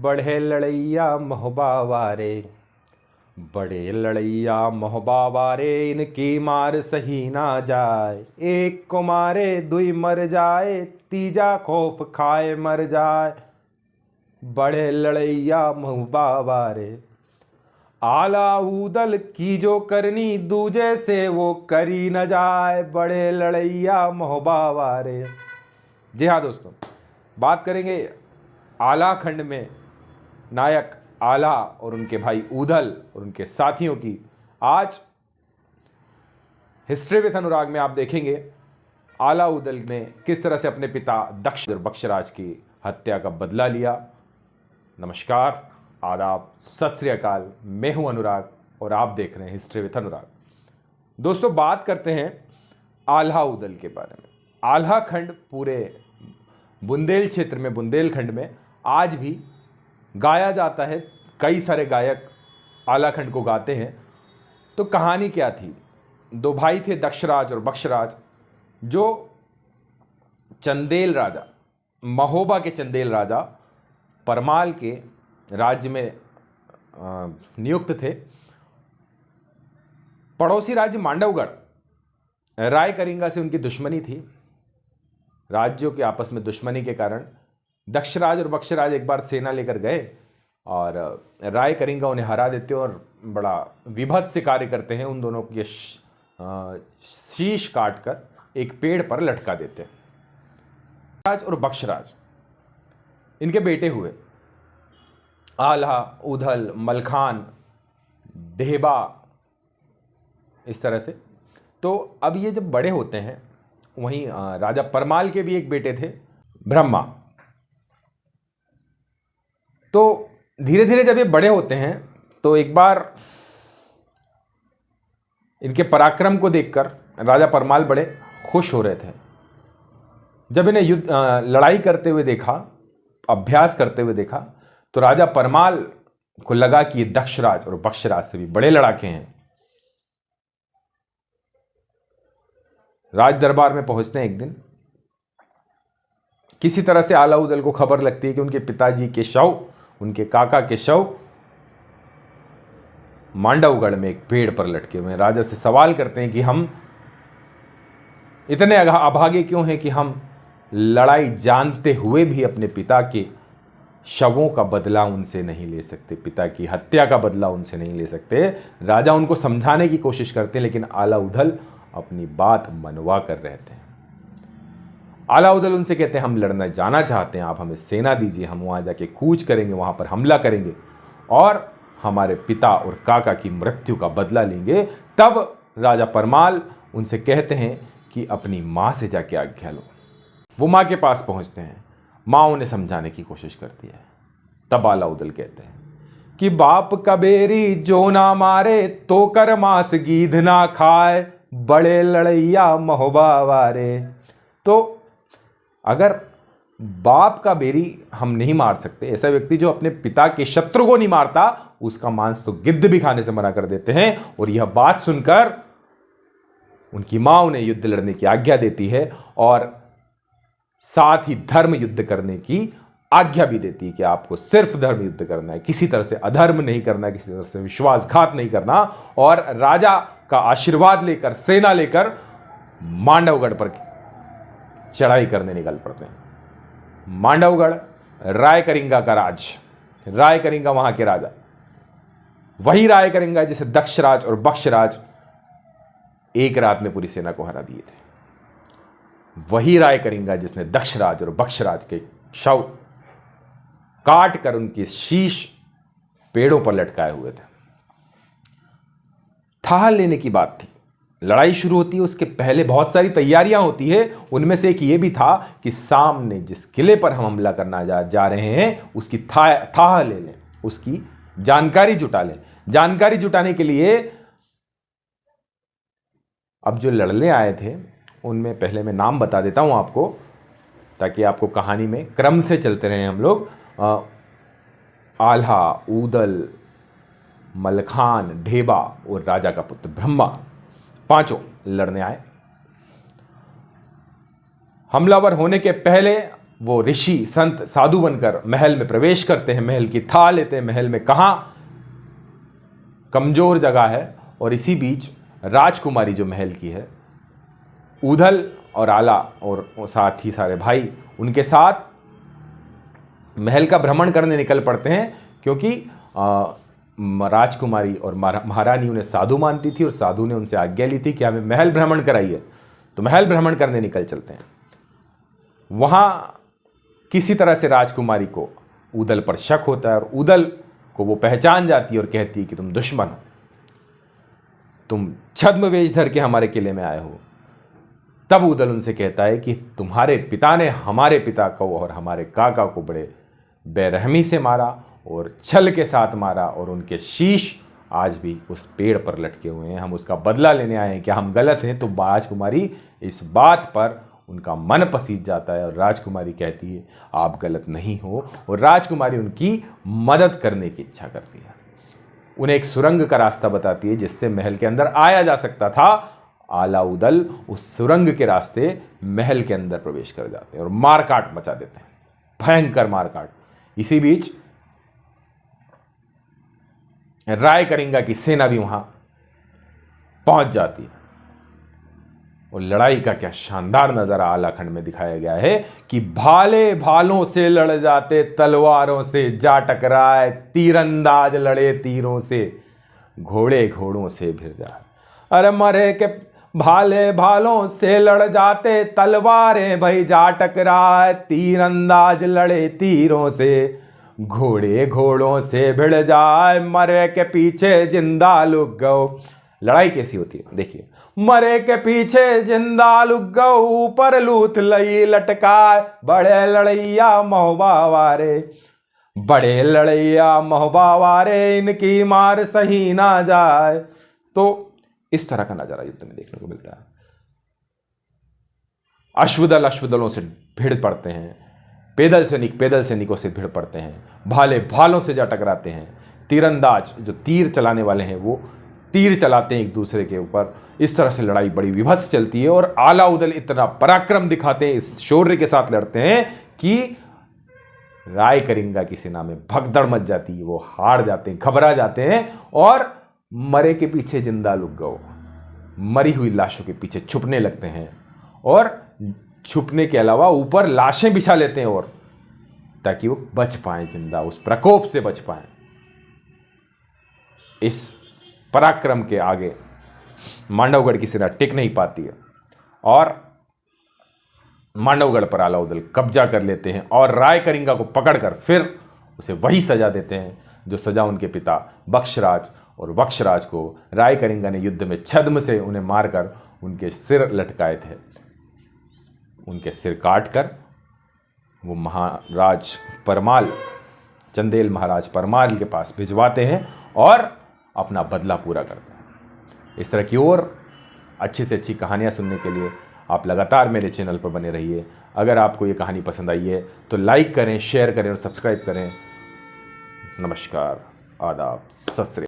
बढ़े लड़ैया मोहबा वारे, बड़े लड़ैया मोहबा वारे, इनकी मार सही ना जाए। एक को मारे दुई मर जाए, तीजा खौफ खाए मर जाए। बड़े लड़ैया मोहबा वारे, आला उदल की जो करनी, दूजे से वो करी न जाए। बड़े लड़ैया मोहबा वारे। जी हाँ दोस्तों, बात करेंगे आला खंड में नायक आला और उनके भाई उदल और उनके साथियों की। आज हिस्ट्री विद अनुराग में आप देखेंगे आला उदल ने किस तरह से अपने पिता दक्ष और बक्षराज की हत्या का बदला लिया। नमस्कार, आदाब, सत श्री अकाल। मैं हूं अनुराग और आप देख रहे हैं हिस्ट्री विद अनुराग। दोस्तों, बात करते हैं आल्हा उदल के बारे में। आल्हा खंड पूरे बुंदेल क्षेत्र में, बुंदेलखंड में आज भी गाया जाता है। कई सारे गायक आला खंड को गाते हैं। तो कहानी क्या थी? दो भाई थे, दक्षराज और बक्षराज, जो चंदेल राजा, महोबा के चंदेल राजा परमाल के राज्य में नियुक्त थे। पड़ोसी राज्य मांडवगढ़, राय करिंगा से उनकी दुश्मनी थी। राज्यों के आपस में दुश्मनी के कारण दक्षराज और बक्षराज एक बार सेना लेकर गए और राय करिंगा उन्हें हरा देते और बड़ा विभत्स से कार्य करते हैं। उन दोनों के शीश काटकर एक पेड़ पर लटका देते हैं। राज और बक्षराज, इनके बेटे हुए आल्हा, उदल, मलखान, ढेबा, इस तरह से। तो अब ये जब बड़े होते हैं, वहीं राजा परमाल के भी एक बेटे थे, ब्रह्मा। तो धीरे धीरे जब ये बड़े होते हैं तो एक बार इनके पराक्रम को देखकर राजा परमाल बड़े खुश हो रहे थे। जब इन्हें लड़ाई करते हुए देखा, अभ्यास करते हुए देखा, तो राजा परमाल को लगा कि ये दक्षराज और बक्षराज से भी बड़े लड़ाके हैं। राज दरबार में पहुंचते हैं एक दिन। किसी तरह से आला उदल को खबर लगती है कि उनके पिताजी के शव, उनके काका के शव मांडवगढ़ में एक पेड़ पर लटके हुए हैं। राजा से सवाल करते हैं कि हम इतने अभागे क्यों हैं कि हम लड़ाई जानते हुए भी अपने पिता के शवों का बदला उनसे नहीं ले सकते, पिता की हत्या का बदला उनसे नहीं ले सकते। राजा उनको समझाने की कोशिश करते हैं, लेकिन आला उदल अपनी बात मनवा कर रहते हैं। आला उदल उनसे कहते हैं, हम लड़ना जाना चाहते हैं, आप हमें सेना दीजिए, हम वहां जाके कूच करेंगे, वहां पर हमला करेंगे और हमारे पिता और काका की मृत्यु का बदला लेंगे। तब राजा परमाल उनसे कहते हैं कि अपनी मां से जाके आज्ञा लो। वो मां के पास पहुंचते हैं। मां उन्हें समझाने की कोशिश करती है। तब आला उदल कहते हैं कि बाप कबेरी जो ना मारे, तो कर मांस गीध ना खाए। बड़े लड़ैया मोहबा वारे। तो अगर बाप का बेरी हम नहीं मार सकते, ऐसा व्यक्ति जो अपने पिता के शत्रु को नहीं मारता, उसका मांस तो गिद्ध भी खाने से मना कर देते हैं। और यह बात सुनकर उनकी मां उन्हें युद्ध लड़ने की आज्ञा देती है और साथ ही धर्म युद्ध करने की आज्ञा भी देती है कि आपको सिर्फ धर्म युद्ध करना है, किसी तरह से अधर्म नहीं करना, किसी तरह से विश्वासघात नहीं करना। और राजा का आशीर्वाद लेकर, सेना लेकर मांडवगढ़ पर चढ़ाई करने निकल पड़ते हैं। मांडवगढ़ राय करिंगा का राज, राय करिंगा वहां के राजा, वही राय करिंगा जिसे दक्षराज और बक्षराज एक रात में पूरी सेना को हरा दिए थे। वही राय करिंगा जिसने दक्षराज और बक्षराज के शव काट कर उनके शीश पेड़ों पर लटकाए हुए थे। थाह लेने की बात थी। लड़ाई शुरू होती है, उसके पहले बहुत सारी तैयारियां होती है। उनमें से एक ये भी था कि सामने जिस किले पर हम हमला करना जा रहे हैं, उसकी थाह ले लें, उसकी जानकारी जुटा लें। जानकारी जुटाने के लिए अब जो लड़ने आए थे, उनमें पहले मैं नाम बता देता हूं आपको, ताकि आपको कहानी में क्रम से चलते रहें हम लोग। आल्हा, उदल, मलखान, ढेबा और राजा का पुत्र ब्रह्मा, पांचों लड़ने आए। हमलावर होने के पहले वो ऋषि संत साधु बनकर महल में प्रवेश करते हैं, महल की थाह लेते हैं। महल में कहाँ कमजोर जगह है, और इसी बीच राजकुमारी जो महल की है, उदल और आला और साथ ही सारे भाई उनके साथ महल का भ्रमण करने निकल पड़ते हैं, क्योंकि राजकुमारी और महारानी उन्हें साधु मानती थी और साधु ने उनसे आज्ञा ली थी कि हमें महल भ्रमण कराइए। तो महल भ्रमण करने निकल चलते हैं। वहां किसी तरह से राजकुमारी को उदल पर शक होता है, और उदल को वो पहचान जाती है और कहती है कि तुम दुश्मन हो, तुम छद्म वेश धर के हमारे किले में आए हो। तब उदल उनसे कहता है कि तुम्हारे पिता ने हमारे पिता को और हमारे काका को बड़े बेरहमी से मारा और छल के साथ मारा, और उनके शीश आज भी उस पेड़ पर लटके हुए हैं। हम उसका बदला लेने आए हैं, क्या हम गलत हैं? तो राजकुमारी इस बात पर उनका मन पसीज जाता है और राजकुमारी कहती है आप गलत नहीं हो, और राजकुमारी उनकी मदद करने की इच्छा करती है। उन्हें एक सुरंग का रास्ता बताती है जिससे महल के अंदर आया जा सकता था। आला उदल उस सुरंग के रास्ते महल के अंदर प्रवेश कर जाते हैं और मारकाट मचा देते हैं, भयंकर मारकाट। इसी बीच राय करिंगा की सेना भी वहां पहुंच जाती है, और लड़ाई का क्या शानदार नजारा आलाखंड में दिखाया गया है कि भाले भालों से लड़ जाते, तलवारों से जा टकराए, तीरंदाज लड़े तीरों से, घोड़े घोड़ों से भिड़ जाए। अरे मरे के भाले भालों से लड़ जाते, तलवारें भाई जा टकराए, तीरंदाज लड़े तीरों से, घोड़े घोड़ों से भिड़ जाए, मरे के पीछे जिंदा लुक गओ। लड़ाई कैसी होती है देखिए, मरे के पीछे जिंदा लुक गओ, ऊपर लूथ लई लटकाए, बड़े लड़ैया मोहबा वारे, बड़े लड़ैया मोहबा वारे, इनकी मार सही ना जाए। तो इस तरह का नजारा युद्ध में देखने को मिलता है। अश्वदल अश्वदलों से भिड़ पड़ते हैं, पैदल सैनिकों से भिड़ पड़ते हैं, भाले भालों से जा टकराते हैं, तीरंदाज जो तीर चलाने वाले हैं वो तीर चलाते हैं एक दूसरे के ऊपर। इस तरह से लड़ाई बड़ी विभत्स चलती है, और आला उदल इतना पराक्रम दिखाते हैं, इस शौर्य के साथ लड़ते हैं कि राय करिंगा की सेना में भगदड़ मच जाती है। वो हार जाते हैं, घबरा जाते हैं, और मरे के पीछे जिंदा लुक गओ, मरी हुई लाशों के पीछे छुपने लगते हैं, और छुपने के अलावा ऊपर लाशें बिछा लेते हैं, और ताकि वो बच पाए, जिंदा उस प्रकोप से बच पाए। इस पराक्रम के आगे मांडवगढ़ की सेना टिक नहीं पाती है, और मांडवगढ़ पर आला उदल कब्जा कर लेते हैं, और राय करिंगा को पकड़कर फिर उसे वही सजा देते हैं जो सजा उनके पिता बख्शराज और वक्षराज को राय करिंगा ने युद्ध में छद्म से उन्हें मारकर उनके सिर लटकाए थे। उनके सिर काटकर वो महाराज परमाल, चंदेल महाराज परमाल के पास भिजवाते हैं और अपना बदला पूरा करते हैं। इस तरह की और अच्छी से अच्छी कहानियाँ सुनने के लिए आप लगातार मेरे चैनल पर बने रहिए। अगर आपको ये कहानी पसंद आई है तो लाइक करें, शेयर करें और सब्सक्राइब करें। नमस्कार, आदाब, सत श्री अकाल।